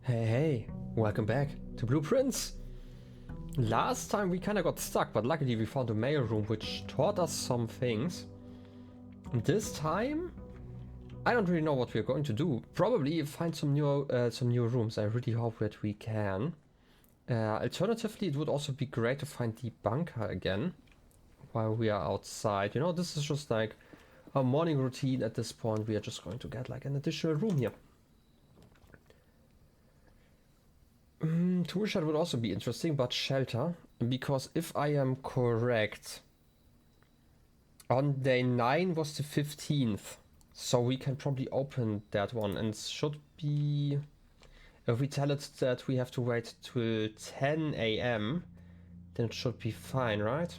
Hey, welcome back to Blueprints. Last time we kinda got stuck, but luckily we found a mail room which taught us some things. This time, I don't really know what we're going to do. Probably find some new rooms. I really hope that we can. Alternatively, it would also be great to find the bunker again while we are outside. You know, this is just like a morning routine at this point. We are just going to get like an additional room here. Tool shed would also be interesting, but shelter, because if I am correct, on day 9 was the 15th, so we can probably open that one, and should be, if we tell it that we have to wait till 10 a.m, then it should be fine, right?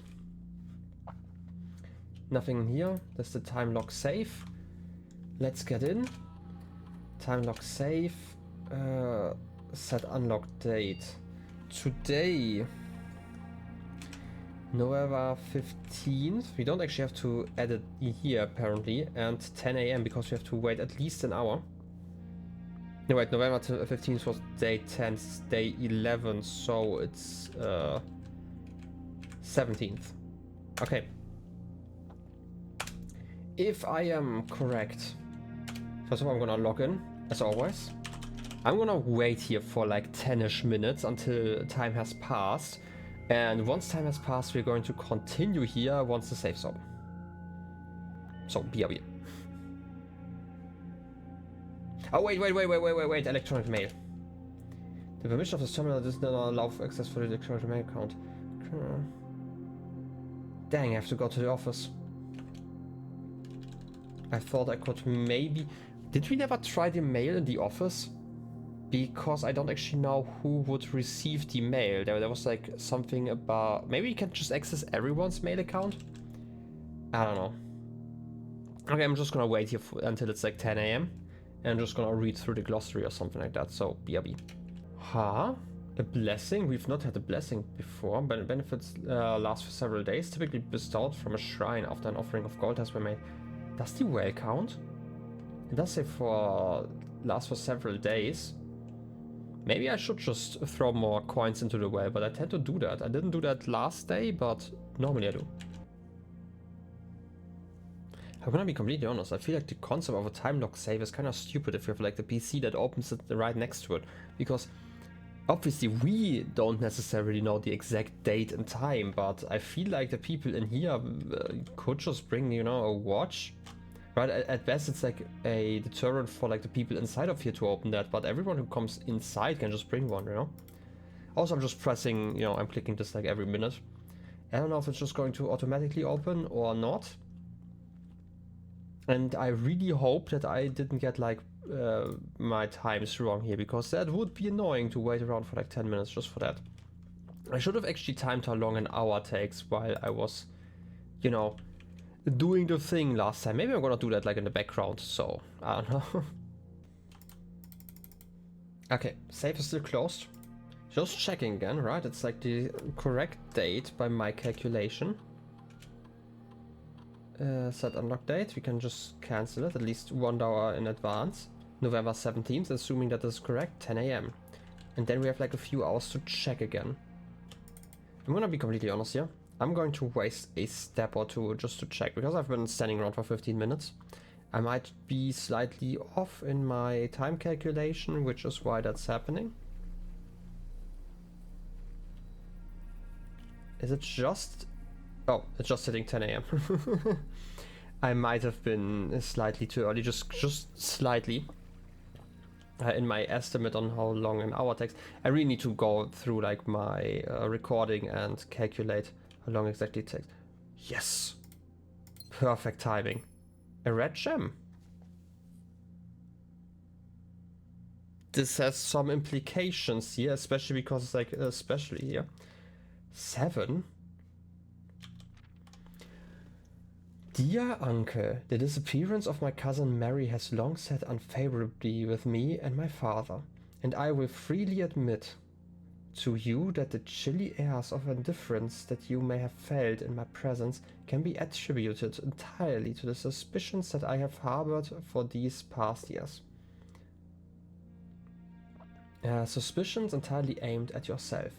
Nothing here. That's the time lock safe. Let's get in. Time lock safe. Set unlock date. Today, November 15th. We don't actually have to add it here apparently, and 10 a.m. because we have to wait at least an hour. No, wait, November 15th was day 10, day 11, so it's 17th. Okay. If I am correct, first of all, I'm gonna log in as always. I'm gonna wait here for like 10ish minutes until time has passed, and once time has passed we're going to continue here once the safe's open. So BRB. Oh wait, electronic mail. The permission of the terminal does not allow for access for the electronic mail account. Dang, I have to go to the office. I thought I could maybe... Did we never try the mail in the office? Because I don't actually know who would receive the mail. There was like something about... Maybe you can just access everyone's mail account? I don't know. Okay, I'm just gonna wait here until it's like 10 a.m. And I'm just gonna read through the glossary or something like that, so BRB. Huh? A blessing? We've not had a blessing before, but benefits last for several days, typically bestowed from a shrine after an offering of gold has been made. Does the well count? It does say last for several days. Maybe I should just throw more coins into the well, but I tend to do that. I didn't do that last day, but normally I do. I'm gonna be completely honest, I feel like the concept of a time lock save is kind of stupid if you have like the PC that opens it right next to it. Because obviously we don't necessarily know the exact date and time, but I feel like the people in here could just bring, you know, a watch. Right, at best it's like a deterrent for like the people inside of here to open that, but everyone who comes inside can just bring one, you know? Also, I'm just pressing, you know, I'm clicking this like every minute. I don't know if it's just going to automatically open or not. And I really hope that I didn't get like my times wrong here, because that would be annoying to wait around for like 10 minutes just for that. I should have actually timed how long an hour takes while I was, you know, doing the thing last time. Maybe I'm gonna do that like in the background, so I don't know. Okay, safe is still closed. Just checking again, right? It's like the correct date by my calculation. Set unlock date, we can just cancel it at least 1 hour in advance. November 17th, assuming that is correct, 10 a.m. And then we have like a few hours to check again. I'm gonna be completely honest here. I'm going to waste a step or two just to check, because I've been standing around for 15 minutes. I might be slightly off in my time calculation, which is why that's happening. Is it just... Oh, it's just hitting 10 a.m. I might have been slightly too early, just slightly. In my estimate on how long an hour takes. I really need to go through like my recording and calculate how long exactly it takes. Yes! Perfect timing. A red gem. This has some implications here, especially because it's like, especially here. 7? Dear Uncle, the disappearance of my cousin Mary has long sat unfavorably with me and my father, and I will freely admit to you that the chilly airs of indifference that you may have felt in my presence can be attributed entirely to the suspicions that I have harbored for these past years. Suspicions entirely aimed at yourself.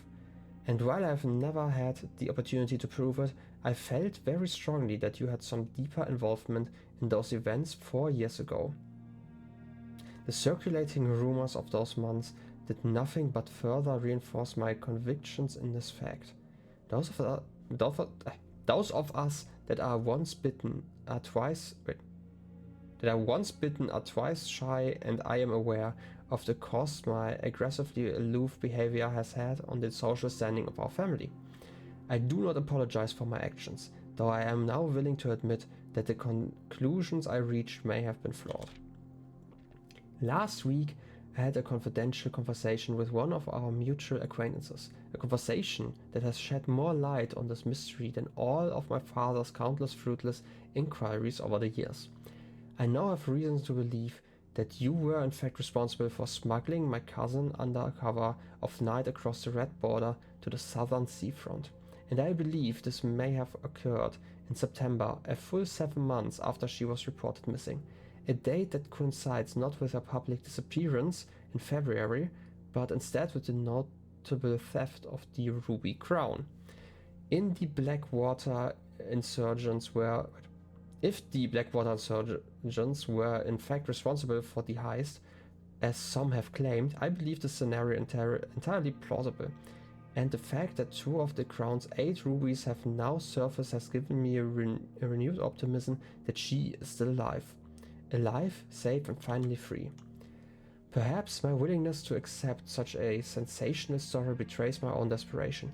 And while I've never had the opportunity to prove it, I felt very strongly that you had some deeper involvement in those events 4 years ago. The circulating rumors of those months did nothing but further reinforce my convictions in this fact. Those of us that are once bitten are twice shy, and I am aware of the cost my aggressively aloof behavior has had on the social standing of our family. I do not apologize for my actions, though I am now willing to admit that the conclusions I reached may have been flawed. Last week, I had a confidential conversation with one of our mutual acquaintances, a conversation that has shed more light on this mystery than all of my father's countless fruitless inquiries over the years. I now have reason to believe that you were in fact responsible for smuggling my cousin under cover of night across the Red Border to the southern seafront, and I believe this may have occurred in September, a full 7 months after she was reported missing, a date that coincides not with her public disappearance in February, but instead with the notable theft of the Ruby Crown. If the Blackwater insurgents were in fact responsible for the heist, as some have claimed, I believe the scenario entirely plausible, and the fact that 2 of the Crown's 8 rubies have now surfaced has given me a renewed optimism that she is still alive, safe, and finally free. Perhaps my willingness to accept such a sensational story betrays my own desperation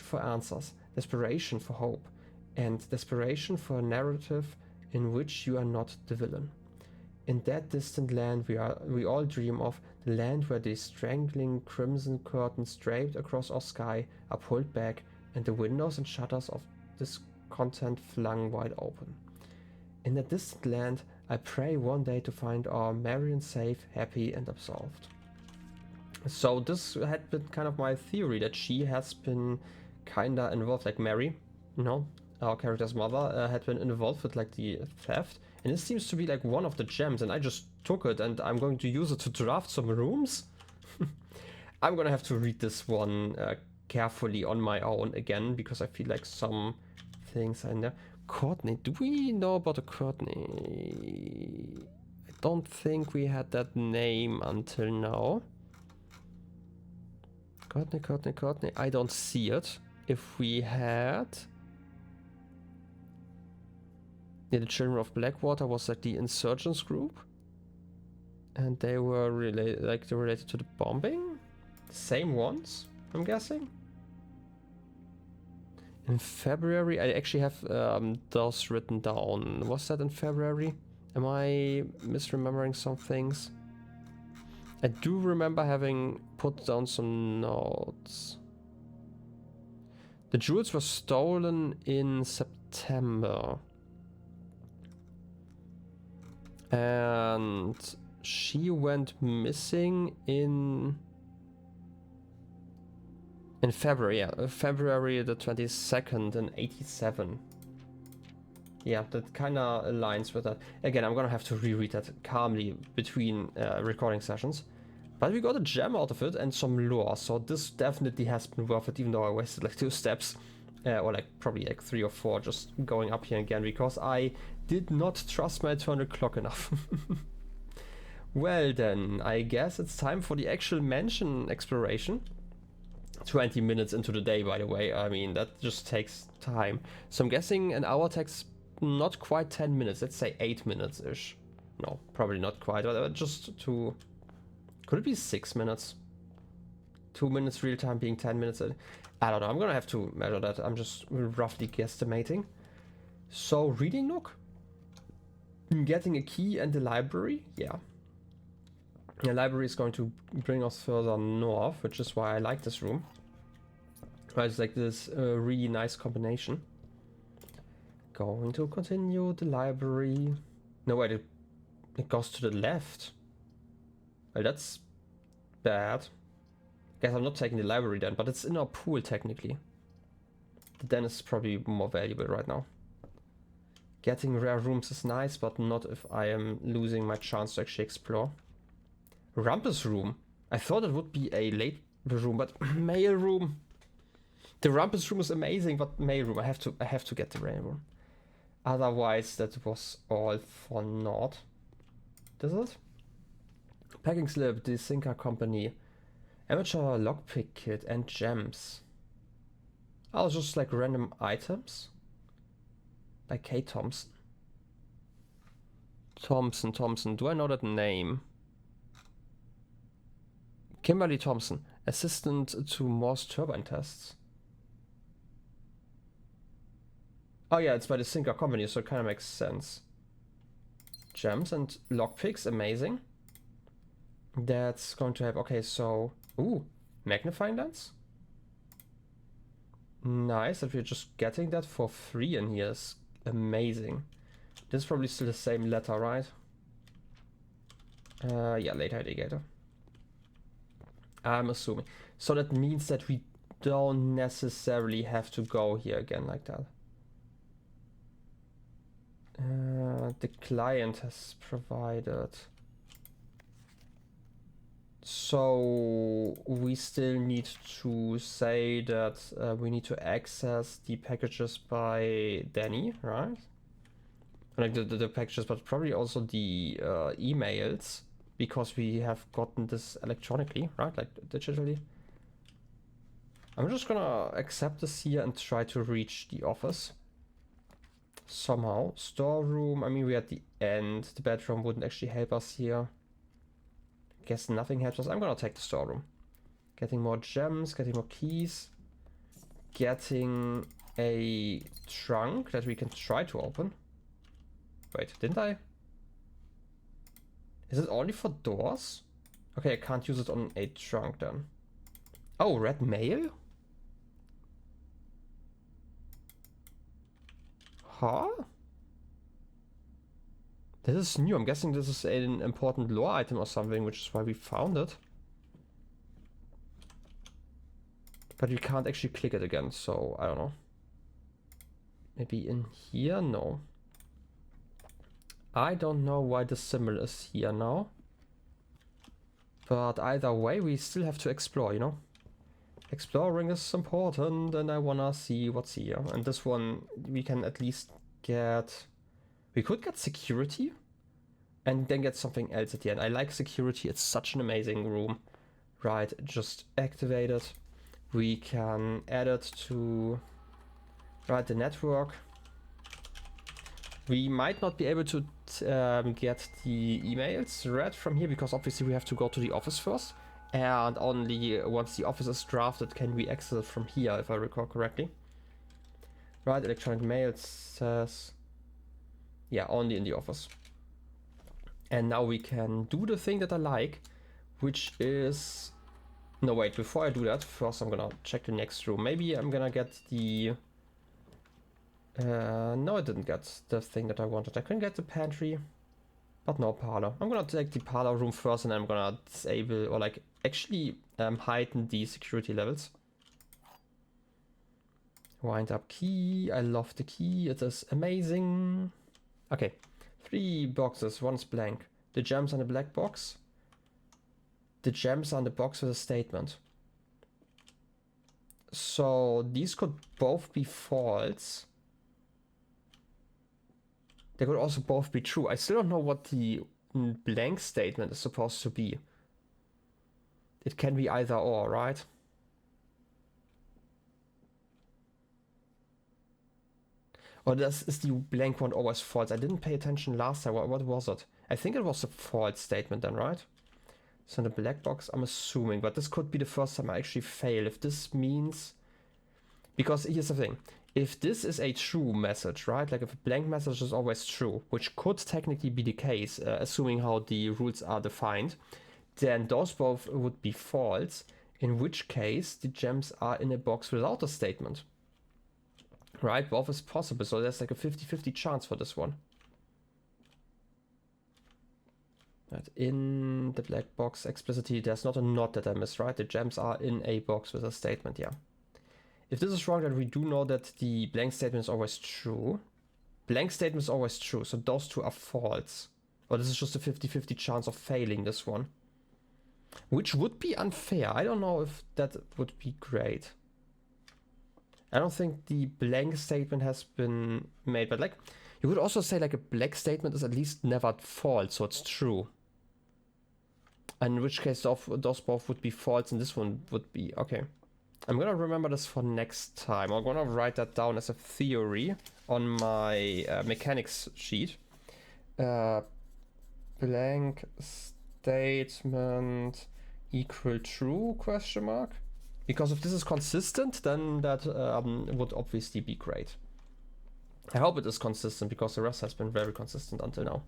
for answers, desperation for hope, and desperation for a narrative in which you are not the villain. In that distant land we all dream of, the land where the strangling crimson curtains draped across our sky are pulled back and the windows and shutters of discontent flung wide open. In that distant land, I pray one day to find our Marion safe, happy, and absolved. So this had been kind of my theory, that she has been kinda involved, like Mary, our character's mother, had been involved with like the theft, and it seems to be like one of the gems, and I just took it and I'm going to use it to draft some rooms. I'm gonna have to read this one carefully on my own again, because I feel like some things are in there. Courtney, do we know about a Courtney? I don't think we had that name until now. Courtney, I don't see it. If we had... Yeah, the Children of Blackwater was like the insurgents group. And they were related to the bombing? Same ones, I'm guessing? In February, I actually have those written down. Was that in February? Am I misremembering some things? I do remember having put down some notes. The jewels were stolen in September. And she went missing in February, February the 22nd in 87. Yeah, that kind of aligns with that. Again, I'm gonna have to reread that calmly between recording sessions. But we got a gem out of it and some lore, so this definitely has been worth it, even though I wasted like 2 steps. Or like probably like 3 or 4 just going up here again, because I did not trust my eternal clock enough. Well then, I guess it's time for the actual mansion exploration. 20 minutes into the day, by the way. I mean, that just takes time. So I'm guessing an hour takes not quite 10 minutes. Let's say 8 minutes-ish. No, probably not quite. But just to... Could it be 6 minutes? 2 minutes real time being 10 minutes? I don't know. I'm gonna have to measure that. I'm just roughly guesstimating. So, reading nook. Getting a key and the library. Yeah. The library is going to bring us further north, which is why I like this room. It's like this really nice combination. Going to continue the library. No, wait, it goes to the left. Well, that's bad. Guess I'm not taking the library then, but it's in our pool technically. The den is probably more valuable right now. Getting rare rooms is nice, but not if I am losing my chance to actually explore. Rumpus room. I thought it would be a late room, but mail room. The rumpus room is amazing, but mail room. I have to get the mail room. Otherwise, that was all for naught. This is it? Packing slip, the Sinclair company. Amateur lockpick kit and gems. Oh, just like random items. Like K. Thompson. Thompson. Do I know that name? Kimberly Thompson, assistant to Morse turbine tests. Oh yeah, it's by the Sinclair company, so it kind of makes sense. Gems and lockpicks, amazing. That's going to have, okay, so, ooh, magnifying lens. Nice that we're just getting that for free in here is amazing. This is probably still the same letter, right? Yeah, later indicator. I'm assuming. So that means that we don't necessarily have to go here again like that. The client has provided. So we still need to say that we need to access the packages by Danny, right? Like the packages, but probably also the emails, because we have gotten this electronically, right? Like digitally. I'm just gonna accept this here and try to reach the office. Somehow. Storeroom, I mean, we're at the end. The bedroom wouldn't actually help us here. Guess nothing helps us. I'm gonna take the storeroom. Getting more gems, getting more keys. Getting a trunk that we can try to open. Wait, didn't I? Is it only for doors? Okay, I can't use it on a trunk then. Oh, red mail? Huh? This is new. I'm guessing this is an important lore item or something, which is why we found it. But we can't actually click it again, so I don't know. Maybe in here? No. I don't know why the symbol is here now. But either way, we still have to explore, you know? Exploring is important, and I wanna see what's here. And this one, we can at least get... We could get security, and then get something else at the end. I like security, it's such an amazing room. Right, just activate it. We can add it to... Right, the network. We might not be able to get the emails read from here, because obviously we have to go to the office first. And only once the office is drafted can we access it from here, if I recall correctly. Right, electronic mail, it says... Yeah, only in the office. And now we can do the thing that I like, which is... No, wait, before I do that, first I'm gonna check the next room. Maybe I'm gonna get the... no, I didn't get the thing that I wanted. I couldn't get the pantry, but no parlor. I'm gonna take the parlor room first, and then I'm gonna disable, or like actually heighten the security levels. Wind up key. I love the key. It is amazing. Okay, 3 boxes, one's blank. The gems on the black box. The gems on the box with a statement. So these could both be false. They could also both be true. I still don't know what the blank statement is supposed to be. It can be either or, right? Or is the blank one always false? I didn't pay attention last time. What was it? I think it was a false statement then, right? So in the black box, I'm assuming. But this could be the first time I actually fail. If this means... Because here's the thing. If this is a true message, right? Like if a blank message is always true, which could technically be the case, assuming how the rules are defined, then those both would be false, in which case the gems are in a box without a statement. Right? Both is possible, so there's like a 50-50 chance for this one. Right. In the black box explicitly, there's not a not that I missed, right? The gems are in a box with a statement, yeah. If this is wrong, then we do know that the blank statement is always true. Blank statement is always true, so those two are false. Or this is just a 50-50 chance of failing this one. Which would be unfair. I don't know if that would be great. I don't think the blank statement has been made, but like, you could also say like a black statement is at least never false, so it's true. In which case those both would be false and this one would be, okay. I'm gonna remember this for next time. I'm gonna write that down as a theory on my mechanics sheet. Blank statement equal true, question mark? Because if this is consistent, then that would obviously be great. I hope it is consistent, because the rest has been very consistent until now.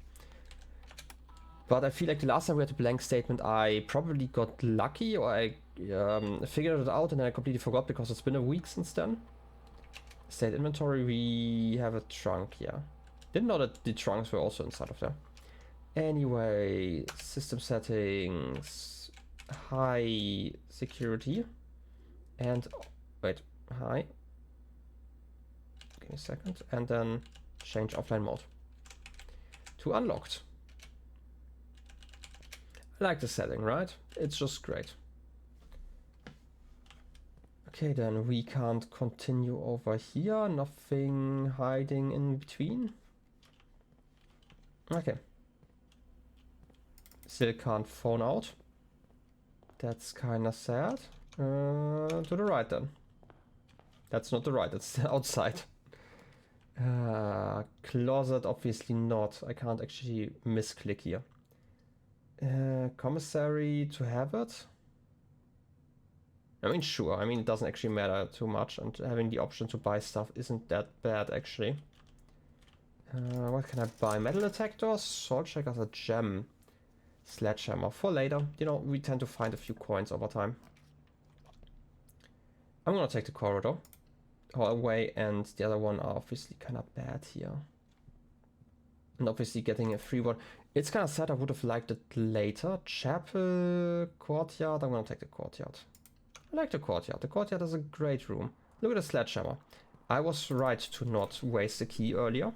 But I feel like the last time we had a blank statement, I probably got lucky, or I figured it out and then I completely forgot because it's been a week since then. State inventory, we have a trunk, yeah. Didn't know that the trunks were also inside of there. Anyway, system settings, high security, and wait, high. Give me a second, and then change offline mode to unlocked. I like the setting, right? It's just great. Okay, then we can't continue over here. Nothing hiding in between. Okay. Still can't phone out. That's kind of sad. To the right then. That's not the right, that's the outside. Closet, obviously not. I can't actually misclick here. Commissary to have it. I mean, sure. I mean, it doesn't actually matter too much, and having the option to buy stuff isn't that bad, actually. What can I buy? Metal detectors, salt shakers, a gem, sledgehammer for later. You know, we tend to find a few coins over time. I'm gonna take the corridor hallway, and the other one are obviously kind of bad here. And obviously getting a free one. It's kind of sad. I would have liked it later. Chapel, courtyard. I'm gonna take the courtyard. I like the courtyard. The courtyard is a great room. Look at the sledgehammer. I was right to not waste the key earlier.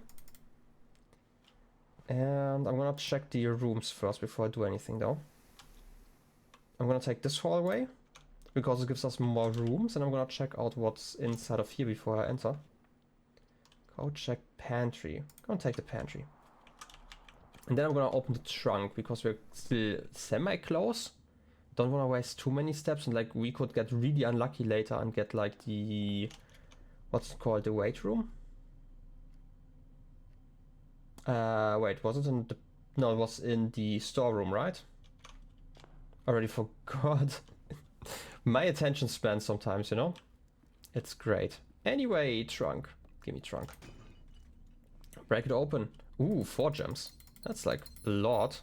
And I'm gonna check the rooms first before I do anything though. I'm gonna take this hallway because it gives us more rooms, and I'm gonna check out what's inside of here before I enter. Go check pantry. I'm gonna take the pantry. And then I'm gonna open the trunk because we're still semi-close. Don't wanna waste too many steps, and like we could get really unlucky later and get like the, what's it called, the weight room? Wait, was it in the, no, it was in the storeroom, right? Already forgot. My attention span sometimes, you know? It's great. Anyway, trunk. Give me trunk. Break it open. Ooh, 4 gems. That's like a lot.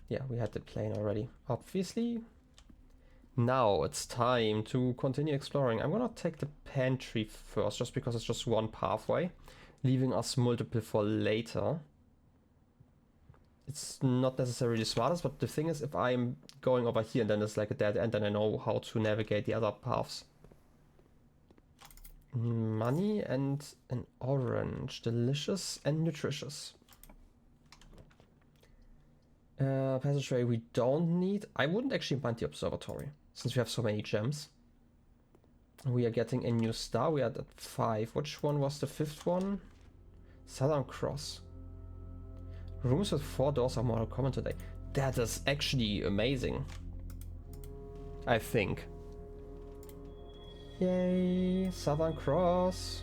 Yeah, we had the plane already, obviously. Now it's time to continue exploring. I'm gonna take the pantry first, just because it's just one pathway, leaving us multiple for later. It's not necessarily the smartest, but the thing is, if I'm going over here and then there's like a dead end, then I know how to navigate the other paths. Money and an orange. Delicious and nutritious. Passageway we don't need. I wouldn't actually mind the observatory, since we have so many gems. We are getting a new star. We are at 5. Which one was the 5th one? Southern Cross. Rooms with 4 doors are more common today. That is actually amazing, I think. Yay, Southern Cross.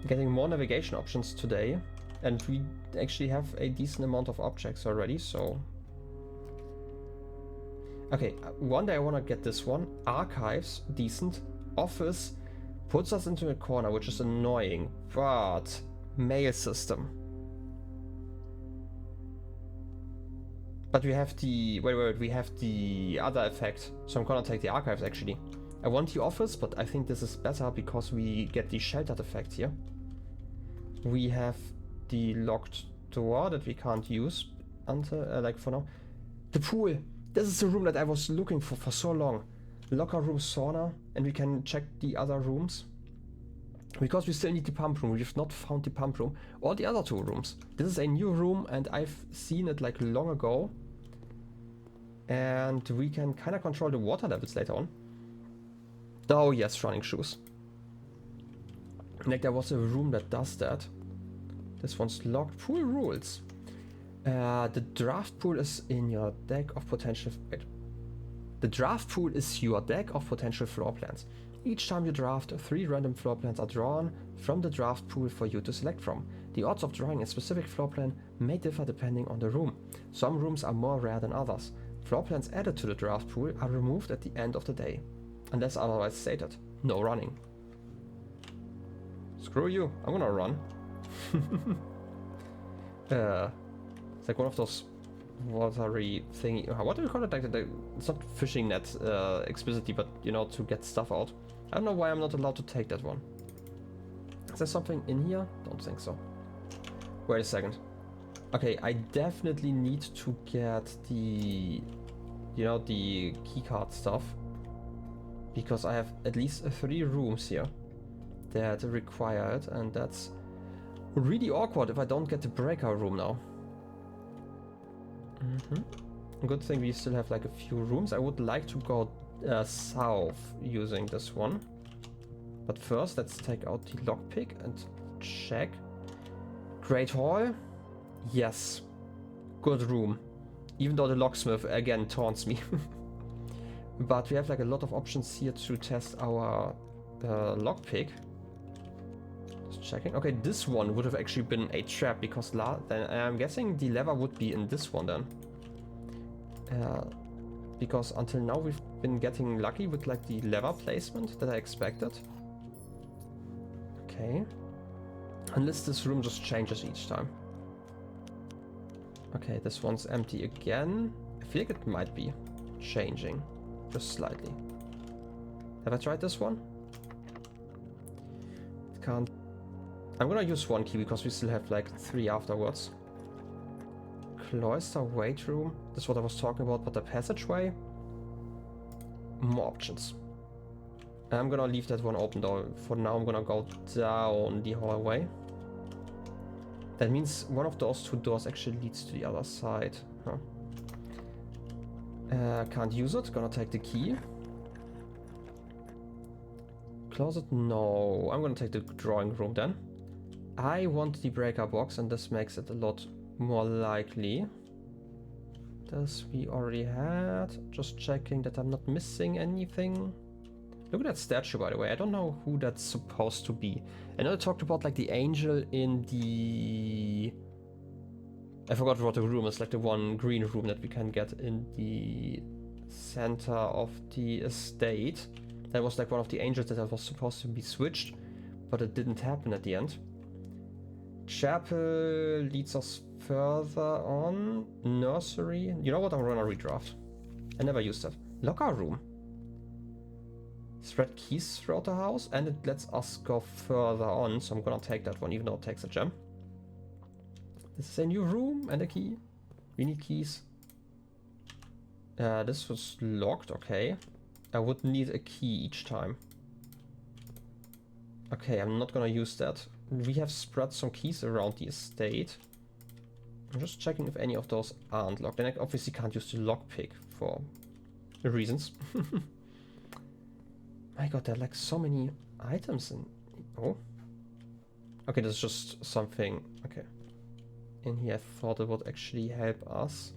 Getting more navigation options today. And we actually have a decent amount of objects already, so... Okay, one day I want to get this one. Archives, decent. Office puts us into a corner, which is annoying. But... mail system. But we have the... Wait, we have the other effect. So I'm gonna take the archives, actually. I want the office, but I think this is better because we get the sheltered effect here. We have the locked door that we can't use until, like, for now. The pool! This is the room that I was looking for so long. Locker room, sauna, and we can check the other rooms. Because we still need the pump room. We've not found the pump room or the other 2 rooms. This is a new room and I've seen it like long ago. And we can kind of control the water levels later on. Oh yes, running shoes. Like there was a room that does that. This one's locked. Pool rules. The draft pool is in your deck of potential... Wait. The draft pool is your deck of potential floor plans. Each time you draft, 3 random floor plans are drawn from the draft pool for you to select from. The odds of drawing a specific floor plan may differ depending on the room. Some rooms are more rare than others. Floor plans added to the draft pool are removed at the end of the day, unless otherwise stated. No running. Screw you, I'm gonna run. It's like one of those watery thingy. What do we call it? Like it's not fishing net explicitly, but you know, to get stuff out. I don't know why I'm not allowed to take that one. Is there something in here? Don't think so. Wait a second. Okay, I definitely need to get the, you know, the keycard stuff, because I have at least 3 rooms here that require it, and that's really awkward if I don't get the breakout room now. Good thing we still have like a few rooms. I would like to go south using this one, but first let's take out the lockpick and check. Great Hall. Yes, good room, even though the locksmith again taunts me. But we have like a lot of options here to test our lockpick. Just checking. Okay, this one would have actually been a trap, because then I'm guessing the lever would be in this one then. Because until now we've been getting lucky with like the lever placement that I expected. Okay. Unless this room just changes each time. Okay, this one's empty again. I feel like it might be changing just slightly. Have I tried this one? It can't. I'm gonna use 1 key because we still have like 3 afterwards. Cloister weight room. That's what I was talking about, but the passageway. More options. I'm gonna leave that one open though. For now, I'm gonna go down the hallway. That means one of those 2 doors actually leads to the other side. Huh. Can't use it. Gonna take the key. Closet? No. I'm gonna take the drawing room then. I want the breaker box, and this makes it a lot more likely. This we already had. Just checking that I'm not missing anything. Look at that statue, by the way. I don't know who that's supposed to be. I know I talked about like the angel in the... I forgot what the room is, like the one green room that we can get in the center of the estate. That was like one of the angels that was supposed to be switched, but it didn't happen at the end. Chapel leads us further on. Nursery. You know what? I'm gonna redraft. I never used that. Locker room. Spread keys throughout the house, and it lets us go further on, so I'm gonna take that one, even though it takes a gem. This is a new room and a key. We need keys. This was locked, okay. I would need a key each time. Okay, I'm not gonna use that. We have spread some keys around the estate. I'm just checking if any of those aren't locked. And I obviously can't use the lockpick for reasons. My god, there are like so many items in... Oh. Okay, this is just something... Okay. In here, I thought it would actually help us.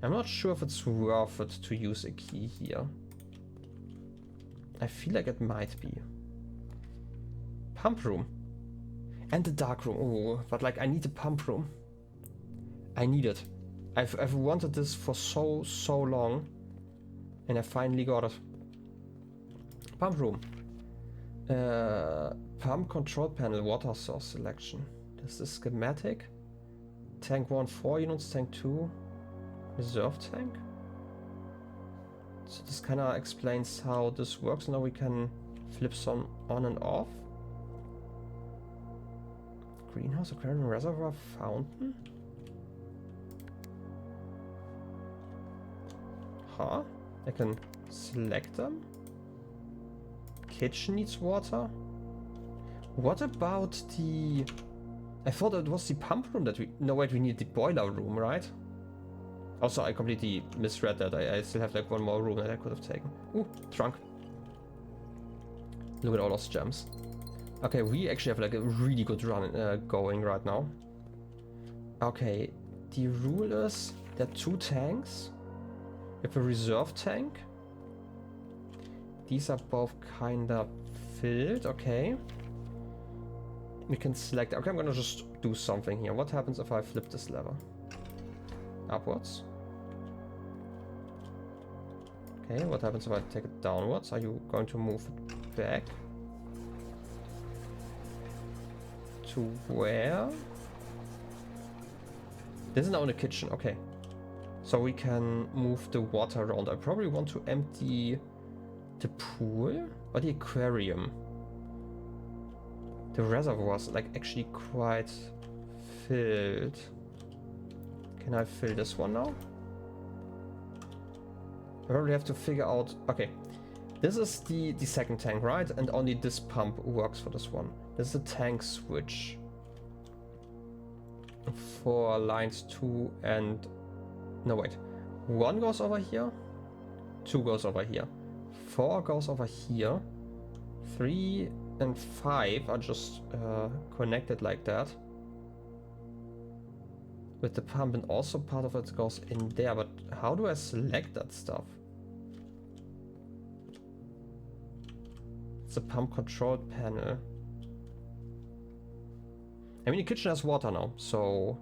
I'm not sure if it's worth it to use a key here. I feel like it might be. Pump room. And the dark room. Oh, but like I need a pump room. I need it. I've wanted this for so long. And I finally got it. Pump room. Pump control panel, water source selection. This is schematic. Tank 1, 4 units, tank 2, reserve tank. So this kind of explains how this works. Now we can flip some on and off. Greenhouse, aquarium, reservoir, fountain. Huh? I can select them. Kitchen needs water. What about the... I thought it was the pump room that we... No, wait, we need the boiler room, right? Also, I completely misread that. I still have like one more room that I could have taken. Ooh, trunk. Look at all those gems. Okay, we actually have like a really good run going right now. Okay, the rule is there are 2 tanks. We have a reserve tank. These are both kinda filled, okay. We can select, okay, I'm gonna just do something here. What happens if I flip this lever? Upwards. Okay, what happens if I take it downwards? Are you going to move it back? To where? This is now in the kitchen, okay. So we can move the water around. I probably want to empty the pool or the aquarium. The reservoir's like actually quite filled. Can I fill this one now? I probably have to figure out... Okay, this is the second tank, right? And only this pump works for this one. This is a tank switch. For lines 2 and... No, wait. 1 goes over here. 2 goes over here. 4 goes over here. 3 and 5 are just connected like that. With the pump, and also part of it goes in there. But how do I select that stuff? It's a pump control panel. I mean, the kitchen has water now, so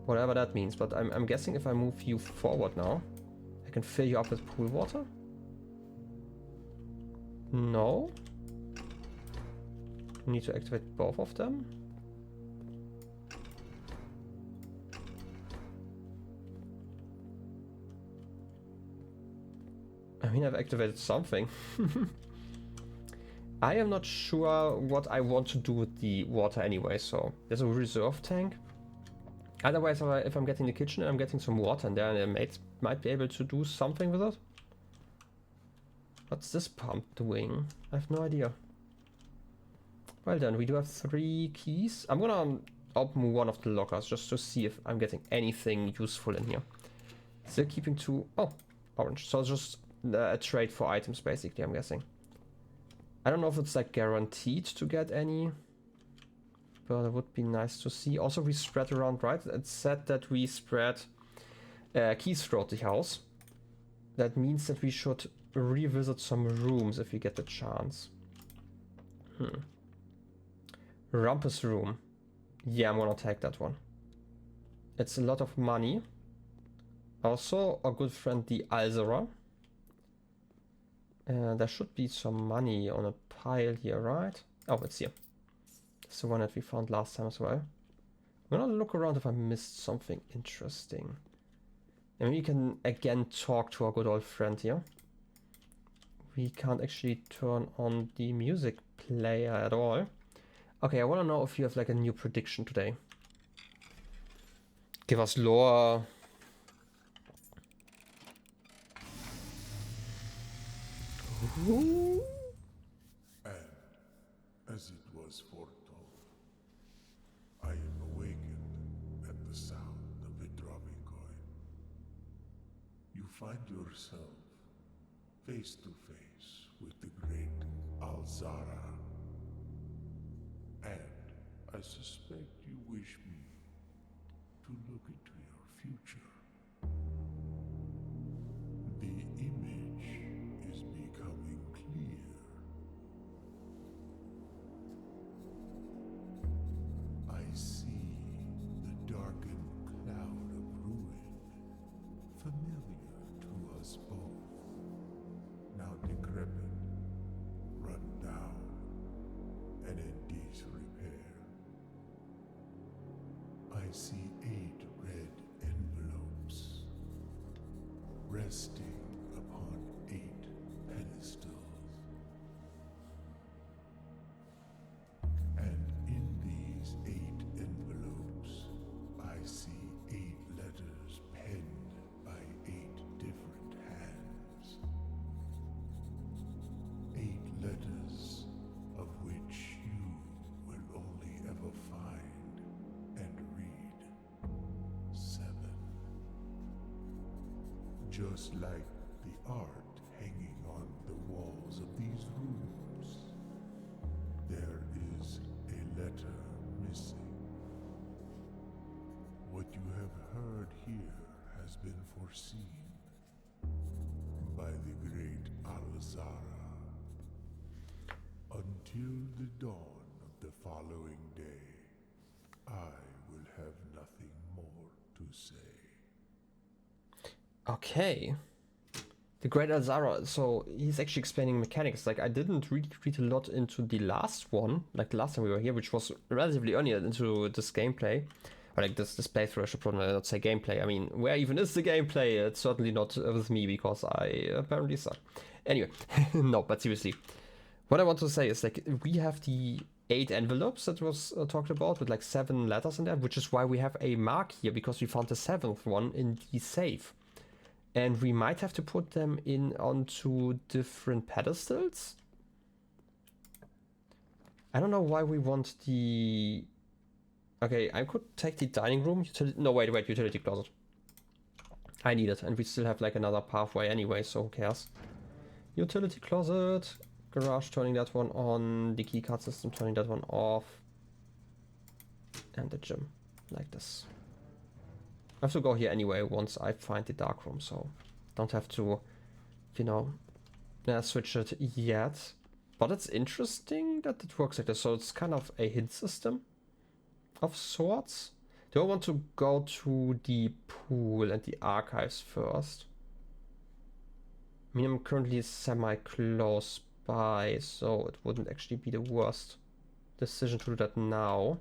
whatever that means. But I'm guessing if I move you forward now, I can fill you up with pool water? No. I need to activate both of them. I mean, I've activated something. I am not sure what I want to do with the water anyway, so there's a reserve tank. Otherwise, if I'm getting the kitchen and I'm getting some water in there, and I might be able to do something with it. What's this pump doing? I have no idea. Well then, we do have 3 keys. I'm gonna open one of the lockers just to see if I'm getting anything useful in here. Still keeping 2... Oh, orange. So it's just a trade for items, basically, I'm guessing. I don't know if it's like guaranteed to get any, but it would be nice to see. Also, we spread around, right? It said that we spread keys throughout the house. That means that we should revisit some rooms if we get the chance. Rumpus room. Yeah, I'm gonna take that one. It's a lot of money. Also, our good friend the Alzera. There should be some money on a pile here, right? Oh, it's here. It's the one that we found last time as well. I'm gonna look around if I missed something interesting. And we can again talk to our good old friend here. We can't actually turn on the music player at all. Okay, I wanna know if you have like a new prediction today. Give us lore. And as it was foretold, I am awakened at the sound of a dropping coin. You find yourself face to face with the great Alzara. And I suspect you wish me to look into your future. The image is becoming clear. I see the darkened cloud of ruin, familiar to us both, now decrepit, run down, and in disrepair. I see 8 red envelopes, resting upon 8 pedestals. And in these 8 envelopes, I see 8 letters penned by 8 different hands. 8 letters of which you will only ever find and read 7. just like the art hanging on the walls of these rooms. There is a letter missing. What you have heard here has been foreseen by the great Al-Zara. Until the dawn of the following day, I will have nothing more to say. Okay. The Great Alzara, so he's actually explaining mechanics. Like, I didn't really read a lot into the last one, like the last time we were here, which was relatively early into this gameplay. Or like this playthrough, I should probably not say gameplay. I mean, where even is the gameplay? It's certainly not with me, because I apparently suck. Anyway, no, but seriously. What I want to say is, like, we have the 8 envelopes that was talked about with like 7 letters in there, which is why we have a mark here, because we found the 7th one in the safe. And we might have to put them in onto different pedestals. I don't know why we want the... Okay, I could take the dining room. No, wait, utility closet. I need it, and we still have like another pathway anyway, so who cares? Utility closet, garage, turning that one on, the keycard system, turning that one off, and the gym, like this. I have to go here anyway once I find the dark room, so don't have to, you know, switch it yet. But it's interesting that it works like this, so it's kind of a hint system of sorts. Do I want to go to the pool and the archives first? I mean, I'm currently semi-close by, so it wouldn't actually be the worst decision to do that now.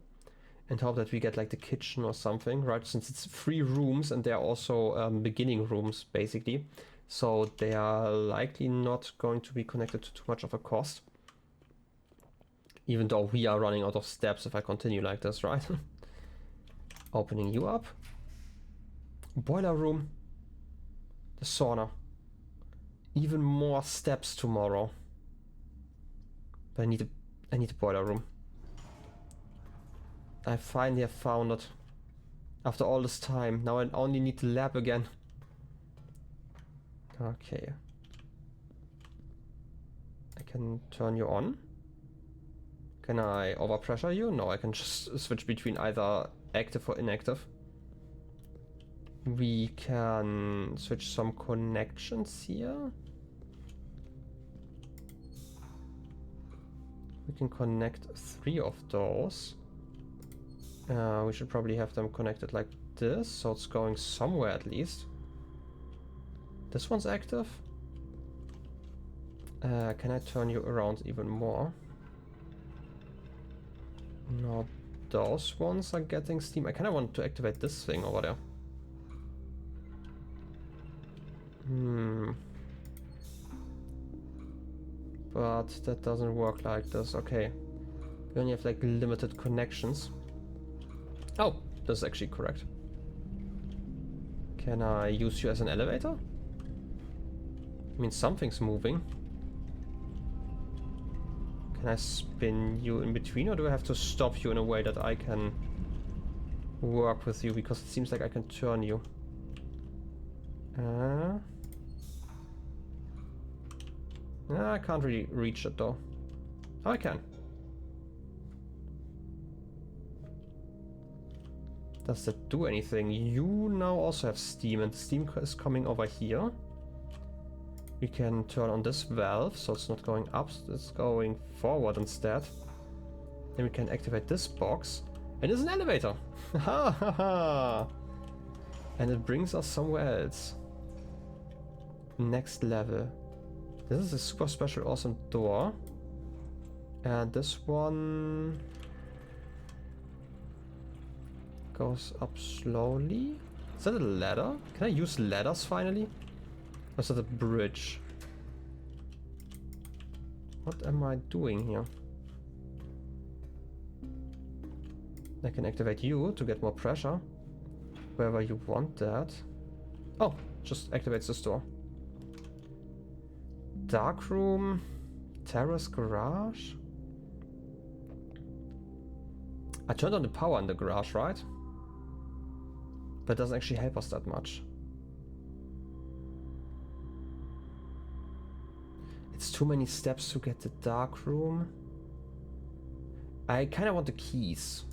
And hope that we get like the kitchen or something, right? Since it's 3 rooms and they're also beginning rooms, basically. So they are likely not going to be connected to too much of a cost. Even though we are running out of steps if I continue like this, right? Opening you up. Boiler room. The sauna. Even more steps tomorrow. But I need a boiler room. I finally have found it. After all this time. Now I only need the lab again. Okay. I can turn you on. Can I overpressure you? No, I can just switch between either active or inactive. We can switch some connections here. We can connect 3 of those. We should probably have them connected like this, so it's going somewhere at least. This one's active. Can I turn you around even more? No, those ones are getting steam. I kind of want to activate this thing over there. But that doesn't work like this. Okay. We only have like limited connections. Oh, this is actually correct. Can I use you as an elevator? I mean, something's moving. Can I spin you in between, or do I have to stop you in a way that I can work with you? Because it seems like I can turn you. I can't really reach it though. Oh, I can. Does that do anything? You now also have steam, and the steam is coming over here. We can turn on this valve, so it's not going up, it's going forward instead. Then we can activate this box, and it's an elevator! Ha ha ha! And it brings us somewhere else. Next level. This is a super special awesome door. And this one goes up slowly. Is that a ladder? Can I use ladders finally? Or is that a bridge? What am I doing here? I can activate you to get more pressure. Wherever you want that. Oh, just activates this door. Dark room. Terrace garage. I turned on the power in the garage, right? But it doesn't actually help us that much. It's too many steps to get the dark room. I kind of want the keys.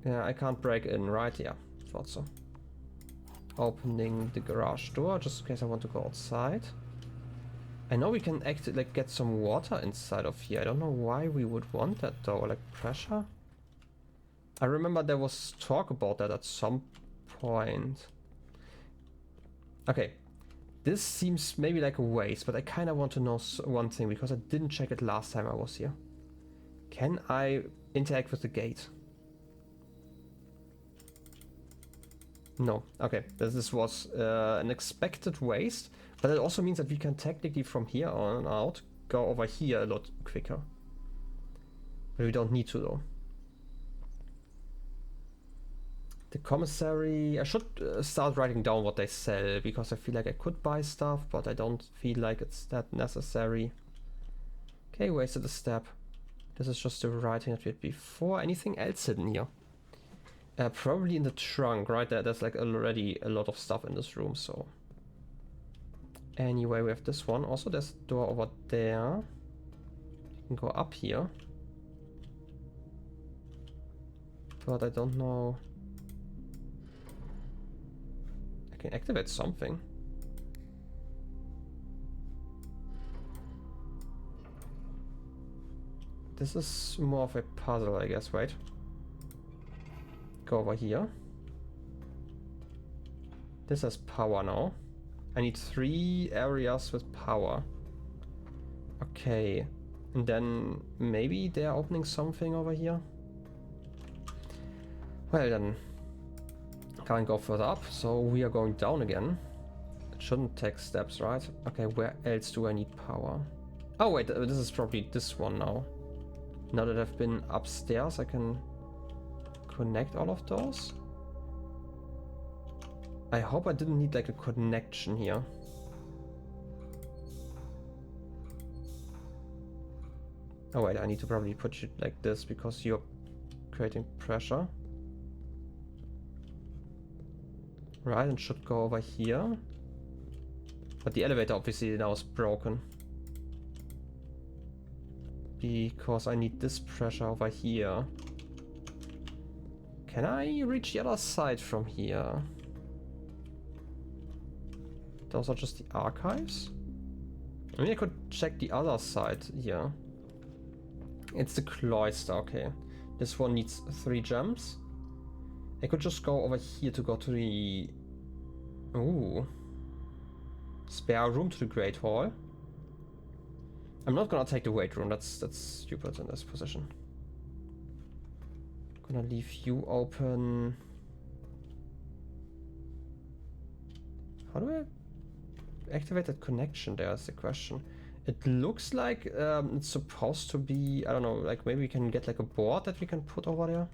Yeah, I can't break in, right? Yeah, thought so. Opening the garage door just in case I want to go outside. I know we can get some water inside of here. I don't know why we would want that though, like pressure. I remember there was talk about that at some point. Okay, this seems maybe like a waste, but I kind of want to know one thing because I didn't check it last time I was here. Can I interact with the gate? No. Okay, this was an expected waste, but it also means that we can technically from here on out go over here a lot quicker. But we don't need to though. The commissary, I should start writing down what they sell because I feel like I could buy stuff, but I don't feel like it's that necessary. Okay, wasted a step. This is just the writing that we had before. Anything else hidden here? Probably in the trunk, right? There's like already a lot of stuff in this room, so. Anyway, we have this one. Also, there's a door over there. You can go up here. But I don't know. I can activate something. This is more of a puzzle, I guess, right? Go over here. This has power now. I need 3 areas with power. Okay. And then maybe they're opening something over here. Well then. Can't go further up, so we are going down again. It shouldn't take steps, right? Okay, where else do I need power? Oh wait, this is probably this one now. Now that I've been upstairs, I can connect all of those. I hope I didn't need like a connection here. Oh wait, I need to probably put you like this because you're creating pressure. Right, and should go over here. But the elevator obviously now is broken. Because I need this pressure over here. Can I reach the other side from here? Those are just the archives? I mean, I could check the other side here. It's the cloister, okay. This one needs 3 gems. I could just go over here to go to the... Ooh. Spare room to the Great Hall. I'm not gonna take the weight room, that's stupid in this position. Gonna leave you open. How do I activate that connection there is the question. It looks like it's supposed to be, I don't know, like maybe we can get like a board that we can put over there.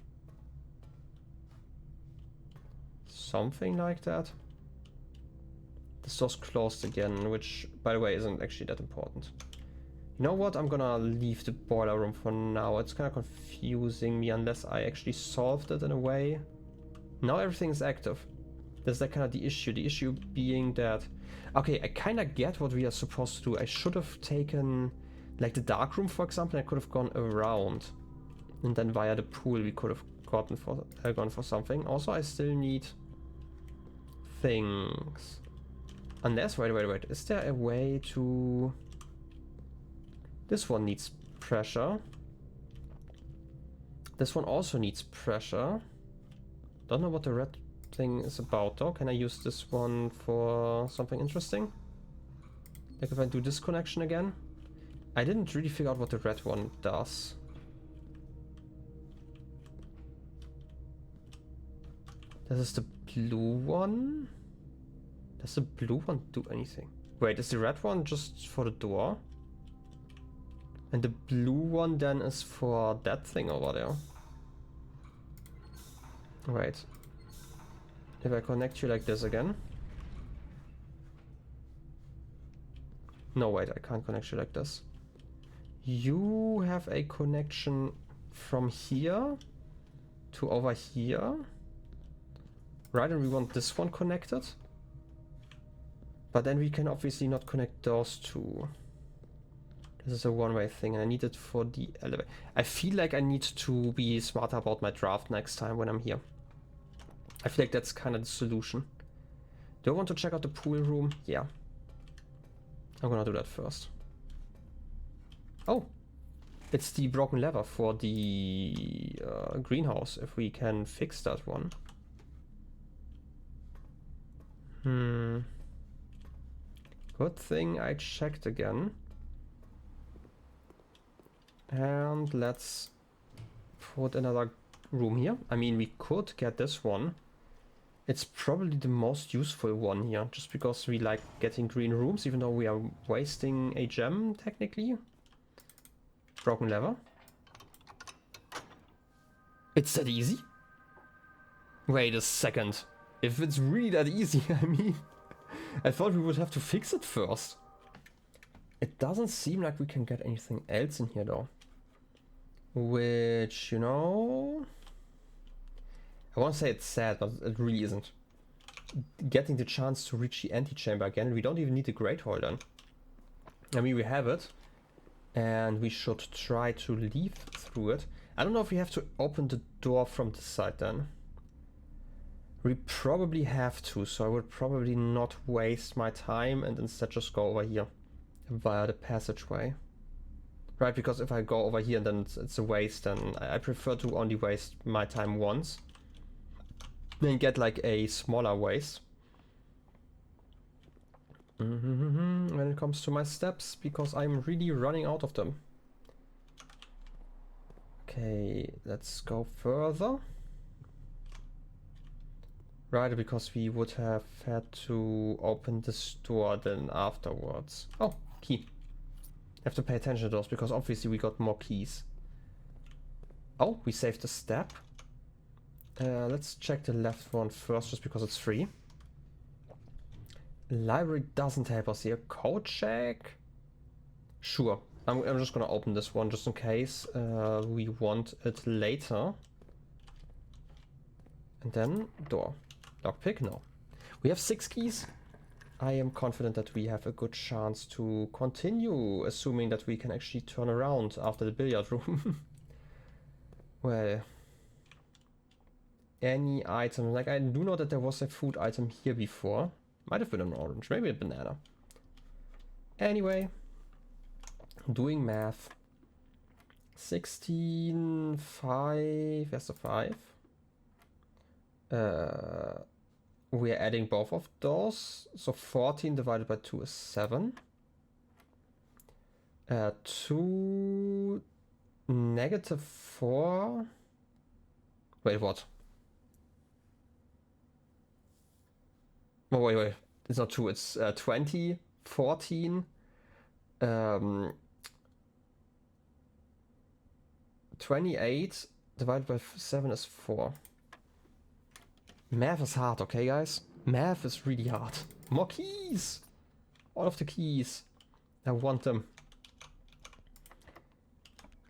Something like that. This door's closed again, which, by the way, isn't actually that important. You know what? I'm gonna leave the boiler room for now. It's kind of confusing me unless I actually solved it in a way. Now everything is active. That's like kind of the issue. The issue being that... Okay, I kind of get what we are supposed to do. I should have taken, like the dark room, for example. I could have gone around. And then via the pool we could have gone for something. Also, I still need things. Unless, wait. Is there a way to... This one needs pressure. This one also needs pressure. Don't know what the red thing is about though. Can I use this one for something interesting? Like if I do this connection again? I didn't really figure out what the red one does. This is the blue one? Does the blue one do anything? Wait, is the red one just for the door? And the blue one then is for that thing over there. Right. If I connect you like this again. No, wait, I can't connect you like this. You have a connection from here to over here. Right, and we want this one connected. But then we can obviously not connect those two. This is a one-way thing, and I need it for the elevator. I feel like I need to be smarter about my draft next time when I'm here. I feel like that's kind of the solution. Do I want to check out the pool room? Yeah. I'm gonna do that first. Oh! It's the broken lever for the greenhouse, if we can fix that one. Good thing I checked again. And let's put another room here. I mean, we could get this one. It's probably the most useful one here, just because we like getting green rooms, even though we are wasting a gem, technically. Broken lever. It's that easy? Wait a second. If it's really that easy, I mean... I thought we would have to fix it first. It doesn't seem like we can get anything else in here, though. Which, you know... I want to say it's sad, but it really isn't. Getting the chance to reach the antechamber again, we don't even need the Great Hall then. I mean, we have it. And we should try to leave through it. I don't know if we have to open the door from this side then. We probably have to, so I would probably not waste my time and instead just go over here via the passageway. Right, because if I go over here then it's a waste, and I prefer to only waste my time once. Then get like a smaller waste. When it comes to my steps, because I'm really running out of them. Okay, let's go further. Right, because we would have had to open this door then afterwards. Oh, key. Have to pay attention to those, because obviously we got more keys. Oh, we saved a step. Let's check the left one first, just because it's free. Library doesn't help us here. Code check? Sure. I'm just gonna open this one just in case we want it later. And then door. Lockpick? No. We have 6 keys. I am confident that we have a good chance to continue, assuming that we can actually turn around after the billiard room. Well, any item. Like, I do know that there was a food item here before. Might have been an orange, maybe a banana. Anyway, doing math. 16, 5, where's the 5? We're adding both of those. So 14 divided by 2 is 7. 2, negative 4. Wait, what? Oh, wait. It's not 2, it's 20, 14. 28 divided by 7 is 4. Math is hard, okay, guys? Math is really hard. More keys! All of the keys. I want them.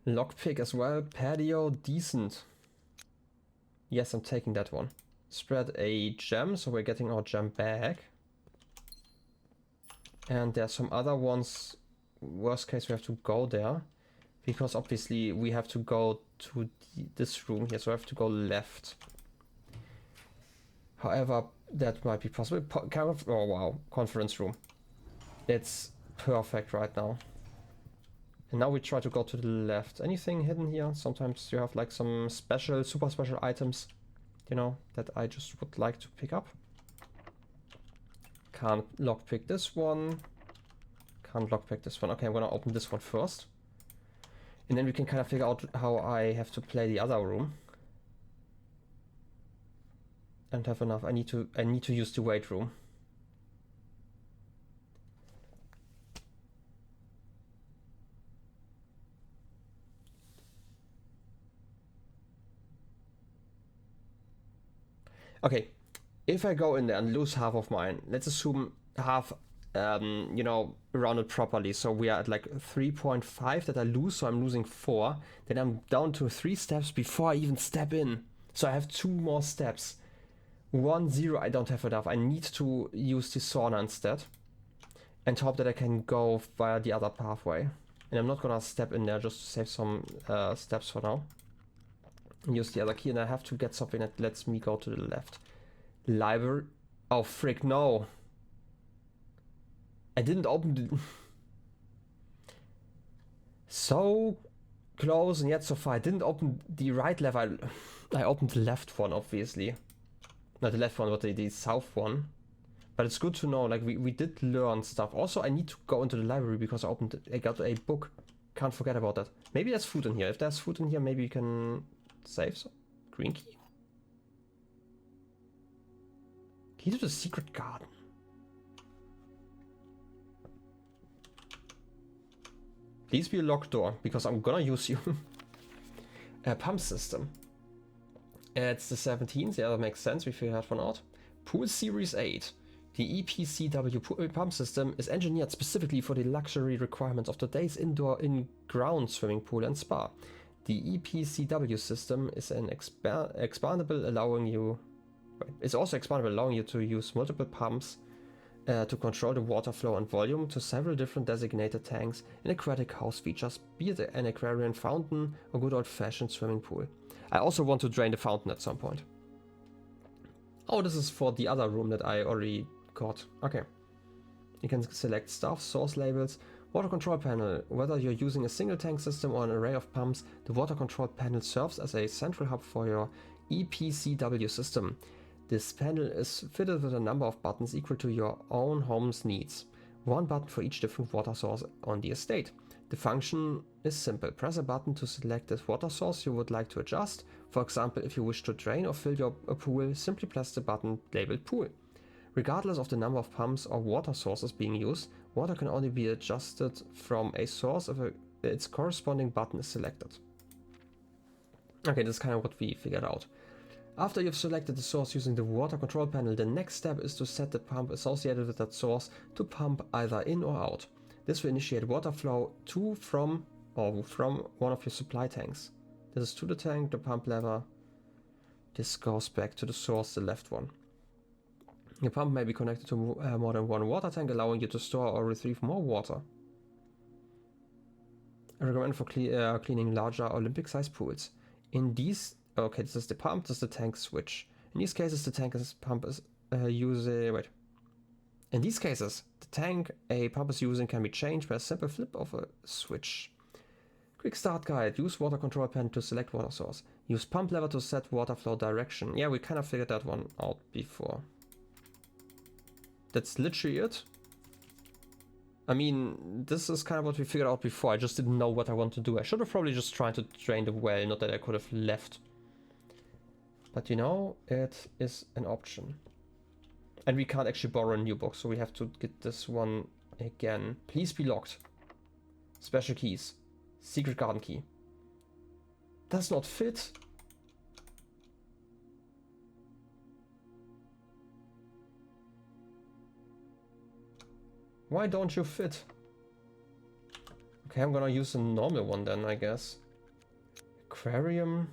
Lockpick as well. Patio, decent. Yes, I'm taking that one. Spread a gem, so we're getting our gem back. And there's some other ones. Worst case, we have to go there. Because obviously we have to go to this room here, so I have to go left. However, that might be possible. Oh wow, conference room. It's perfect right now. And now we try to go to the left. Anything hidden here? Sometimes you have like some special, super special items, you know, that I just would like to pick up. Can't lockpick this one. Can't lockpick this one. Okay, I'm gonna open this one first. And then we can kind of figure out how I have to play the other room. And have enough. I need to use the weight room. Okay, if I go in there and lose half of mine, let's assume half, you know, rounded properly. So we are at like 3.5 that I lose, so I'm losing 4. Then I'm down to 3 steps before I even step in. So I have 2 more steps. 1, 0, I don't have enough. I need to use the sauna instead. and hope that I can go via the other pathway. And I'm not gonna step in there just to save some steps for now. And use the other key, and I have to get something that lets me go to the left. Library. Oh frick, no. I didn't open the... So close and yet so far. I didn't open the right lever. I opened the left one, obviously. Not the left one, but the south one. But it's good to know, like, we did learn stuff. Also, I need to go into the library because I got a book. Can't forget about that. Maybe there's food in here. If there's food in here, maybe we can save some. Green key? Key to the secret garden. Please be a locked door, because I'm gonna use you. Pump system. It's the 17th, yeah, that makes sense, we figured that one out. Pool Series 8. The EPCW pump system is engineered specifically for the luxury requirements of today's indoor in-ground swimming pool and spa. The EPCW system is an expandable, allowing you... It's also expandable, allowing you to use multiple pumps to control the water flow and volume to several different designated tanks in aquatic house features, be it an aquarium, fountain, or good old-fashioned swimming pool. I also want to drain the fountain at some point. Oh, this is for the other room that I already got. Okay. You can select stuff, source labels, water control panel. Whether you're using a single tank system or an array of pumps, the water control panel serves as a central hub for your EPCW system. This panel is fitted with a number of buttons equal to your own home's needs. One button for each different water source on the estate. The function is simple. Press a button to select the water source you would like to adjust. For example, if you wish to drain or fill your pool, simply press the button labeled pool. Regardless of the number of pumps or water sources being used, water can only be adjusted from a source if its corresponding button is selected. Okay, that's kind of what we figured out. After you've selected the source using the water control panel, the next step is to set the pump associated with that source to pump either in or out. This will initiate water flow to, from one of your supply tanks. This is to the tank, the pump lever. This goes back to the source, the left one. The pump may be connected to more than one water tank, allowing you to store or retrieve more water. I recommend for cleaning larger Olympic-sized pools. In these... Okay, this is the pump, this is the tank switch. In these cases, the tank is pump is using... In these cases, the tank a pump is using can be changed by a simple flip of a switch. Quick start guide. Use water control panel to select water source. Use pump lever to set water flow direction. Yeah, we kind of figured that one out before. That's literally it. I mean, this is kind of what we figured out before. I just didn't know what I want to do. I should have probably just tried to drain the well, not that I could have left. But you know, it is an option. And we can't actually borrow a new box, so we have to get this one again. Please be locked. Special keys. Secret garden key. Does not fit. Why don't you fit? Okay, I'm gonna use a normal one then, I guess. Aquarium.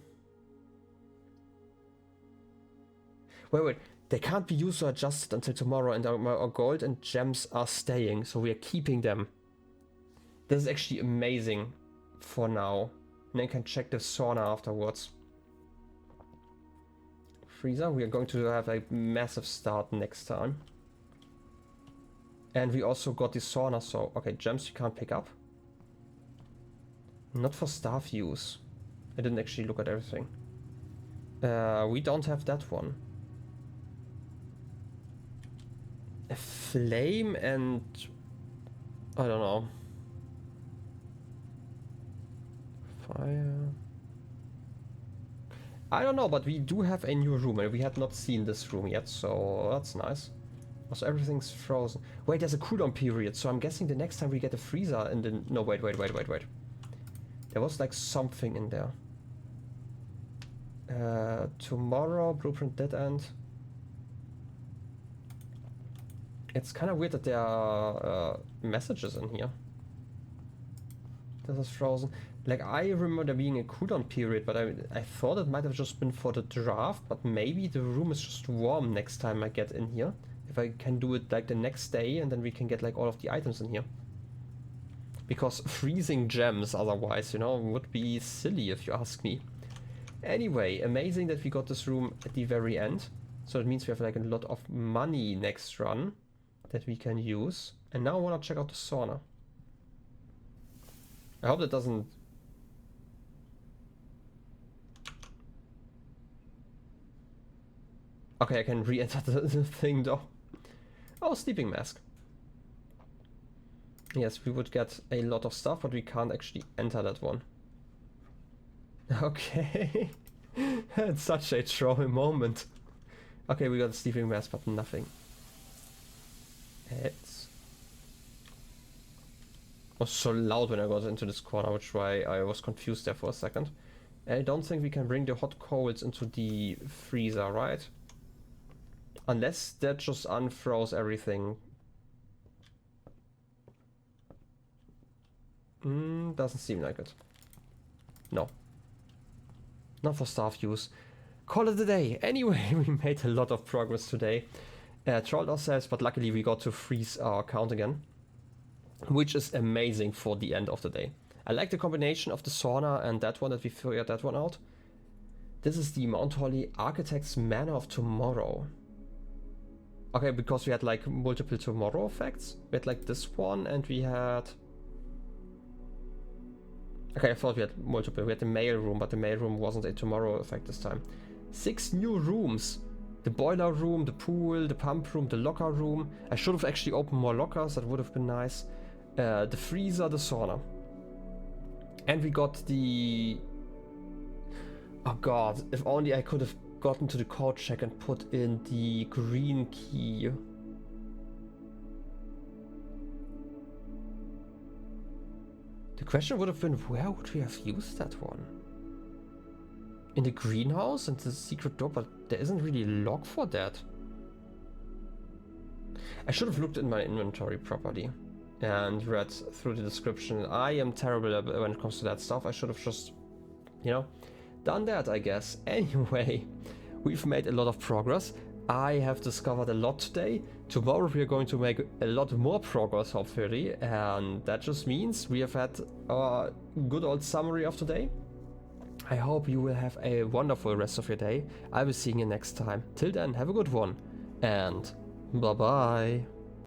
Wait. They can't be used or adjusted until tomorrow, and our gold and gems are staying, so we are keeping them. This is actually amazing for now. And then you can check the sauna afterwards. Freezer, we are going to have a massive start next time. And we also got the sauna, so... Okay, gems you can't pick up. Not for staff use. I didn't actually look at everything. We don't have that one. A flame and... I don't know. Fire... I don't know, but we do have a new room and we had not seen this room yet, so that's nice. Also, everything's frozen. Wait, there's a cooldown period, so I'm guessing the next time we get a freezer and then... No, wait. There was like something in there. Tomorrow, Blueprint Dead End. It's kind of weird that there are messages in here. This is frozen. Like, I remember there being a cooldown period, but I thought it might have just been for the draft, but maybe the room is just warm next time I get in here. If I can do it like the next day, and then we can get like all of the items in here. Because freezing gems otherwise, you know, would be silly if you ask me. Anyway, amazing that we got this room at the very end. So it means we have like a lot of money next run that we can use. And now I want to check out the sauna. I hope that doesn't... Okay, I can re-enter the thing though. Oh, sleeping mask. Yes, we would get a lot of stuff, but we can't actually enter that one. Okay. It's such a trolling moment. Okay, we got a sleeping mask, but nothing. It was so loud when I got into this corner, which why I was confused there for a second. I don't think we can bring the hot coals into the freezer, right? Unless that just unfroze everything. Doesn't seem like it. No. Not for staff use. Call it a day. Anyway, we made a lot of progress today. Trolled ourselves, but luckily we got to freeze our account again. Which is amazing for the end of the day. I like the combination of the sauna and that one, that we figured that one out. This is the Mount Holly Architect's Manor of Tomorrow. Okay, because we had like multiple tomorrow effects. We had like this one, and we had... Okay, I thought we had multiple. We had the mail room, but the mail room wasn't a tomorrow effect this time. 6 new rooms. The boiler room, the pool, the pump room, the locker room. I should have actually opened more lockers, that would have been nice. The freezer, the sauna. And we got the... Oh god, if only I could have gotten to the code check and put in the green key. The question would have been, where would we have used that one? In the greenhouse and the secret door, but there isn't really a log for that. I should have looked in my inventory properly and read through the description. I am terrible when it comes to that stuff. I should have just, you know, done that, I guess. Anyway, we've made a lot of progress. I have discovered a lot today. Tomorrow we are going to make a lot more progress, hopefully, and that just means we have had a good old summary of today. I hope you will have a wonderful rest of your day. I will see you next time. Till then, have a good one, and bye bye.